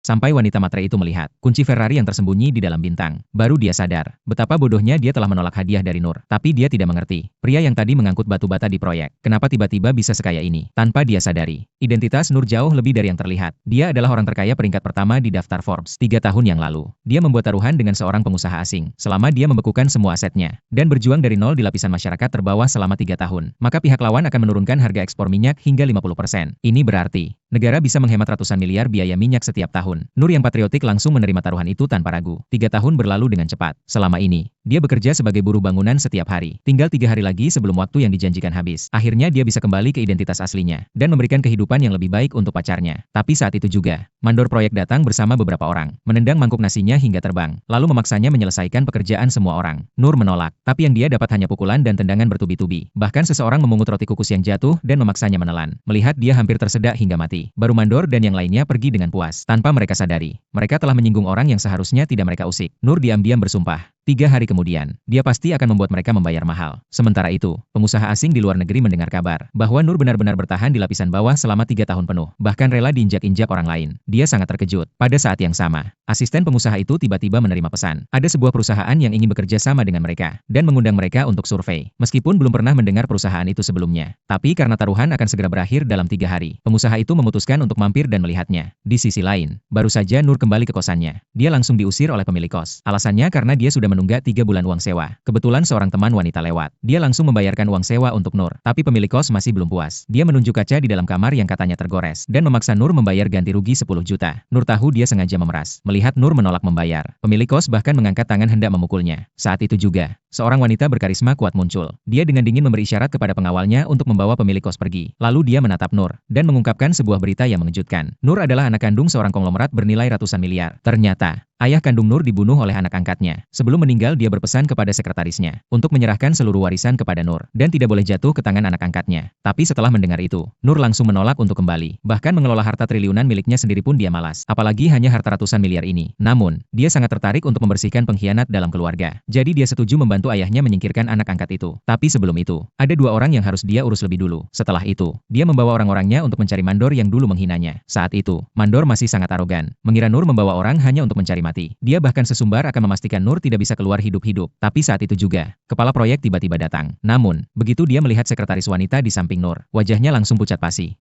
Sampai wanita matre itu melihat kunci Ferrari yang tersembunyi di dalam bintang. Baru dia sadar betapa bodohnya dia telah menolak hadiah dari Nur. Tapi dia tidak mengerti. Pria yang tadi mengangkut batu bata di proyek, kenapa tiba-tiba bisa sekaya ini? Tanpa dia sadari, identitas Nur jauh lebih dari yang terlihat. Dia adalah orang terkaya peringkat pertama di daftar Forbes 3 tahun yang lalu. Dia membuat taruhan dengan seorang pengusaha asing. Selama dia membekukan semua asetnya dan berjuang dari nol di lapisan masyarakat terbawah selama 3 tahun, maka pihak lawan akan menurunkan harga ekspor minyak hingga 50%. Ini berarti negara bisa menghemat ratusan miliar biaya minyak setiap tahun. Nur yang patriotik langsung menerima taruhan itu tanpa ragu. 3 tahun berlalu dengan cepat. Selama ini, dia bekerja sebagai buruh bangunan setiap hari. Tinggal 3 hari lagi sebelum waktu yang dijanjikan habis. Akhirnya dia bisa kembali ke identitas aslinya dan memberikan kehidupan yang lebih baik untuk pacarnya. Tapi saat itu juga, mandor proyek datang bersama beberapa orang, menendang mangkuk nasinya hingga terbang, lalu memaksanya menyelesaikan pekerjaan semua orang. Nur menolak, tapi yang dia dapat hanya pukulan dan tendangan bertubi-tubi. Bahkan seseorang memungut roti kukus yang jatuh dan memaksanya menelan. Melihat dia hampir tersedak hingga mati, baru mandor dan yang lainnya pergi dengan puas. Tanpa mereka sadari, mereka telah menyinggung orang yang seharusnya tidak mereka usik. Nur diam-diam bersumpah. 3 hari kemudian, dia pasti akan membuat mereka membayar mahal. Sementara itu, pengusaha asing di luar negeri mendengar kabar bahwa Nur benar-benar bertahan di lapisan bawah selama 3 tahun penuh, bahkan rela diinjak-injak orang lain. Dia sangat terkejut. Pada saat yang sama, asisten pengusaha itu tiba-tiba menerima pesan. Ada sebuah perusahaan yang ingin bekerja sama dengan mereka dan mengundang mereka untuk survei. Meskipun belum pernah mendengar perusahaan itu sebelumnya, tapi karena taruhan akan segera berakhir dalam 3 hari, pengusaha itu memutuskan untuk mampir dan melihatnya. Di sisi lain, baru saja Nur kembali ke kosannya. Dia langsung diusir oleh pemilik kos. Alasannya karena dia sudah menunggak 3 bulan uang sewa. Kebetulan seorang teman wanita lewat. Dia langsung membayarkan uang sewa untuk Nur. Tapi pemilik kos masih belum puas. Dia menunjuk kaca di dalam kamar yang katanya tergores dan memaksa Nur membayar ganti rugi 10 juta. Nur tahu dia sengaja memeras. Melihat Nur menolak membayar, pemilik kos bahkan mengangkat tangan hendak memukulnya. Saat itu juga, seorang wanita berkarisma kuat muncul. Dia dengan dingin memberi isyarat kepada pengawalnya untuk membawa pemilik kos pergi. Lalu dia menatap Nur dan mengungkapkan sebuah berita yang mengejutkan. Nur adalah anak kandung seorang konglomerat bernilai ratusan miliar. Ternyata, ayah kandung Nur dibunuh oleh anak angkatnya. Sebelum meninggal dia berpesan kepada sekretarisnya untuk menyerahkan seluruh warisan kepada Nur dan tidak boleh jatuh ke tangan anak angkatnya. Tapi setelah mendengar itu, Nur langsung menolak untuk kembali. Bahkan mengelola harta triliunan miliknya sendiri pun dia malas. Apalagi hanya harta ratusan miliar ini. Namun, dia sangat tertarik untuk membersihkan pengkhianat dalam keluarga. Jadi dia setuju membantu ayahnya menyingkirkan anak angkat itu. Tapi sebelum itu, ada 2 orang yang harus dia urus lebih dulu. Setelah itu, dia membawa orang-orangnya untuk mencari mandor yang dulu menghinanya. Saat itu, mandor masih sangat arogan, mengira Nur membawa orang hanya untuk mencari mati. Dia bahkan sesumbar akan memastikan Nur tidak bisa keluar hidup-hidup. Tapi saat itu juga, kepala proyek tiba-tiba datang. Namun, begitu dia melihat sekretaris wanita di samping Nur, wajahnya langsung pucat pasi.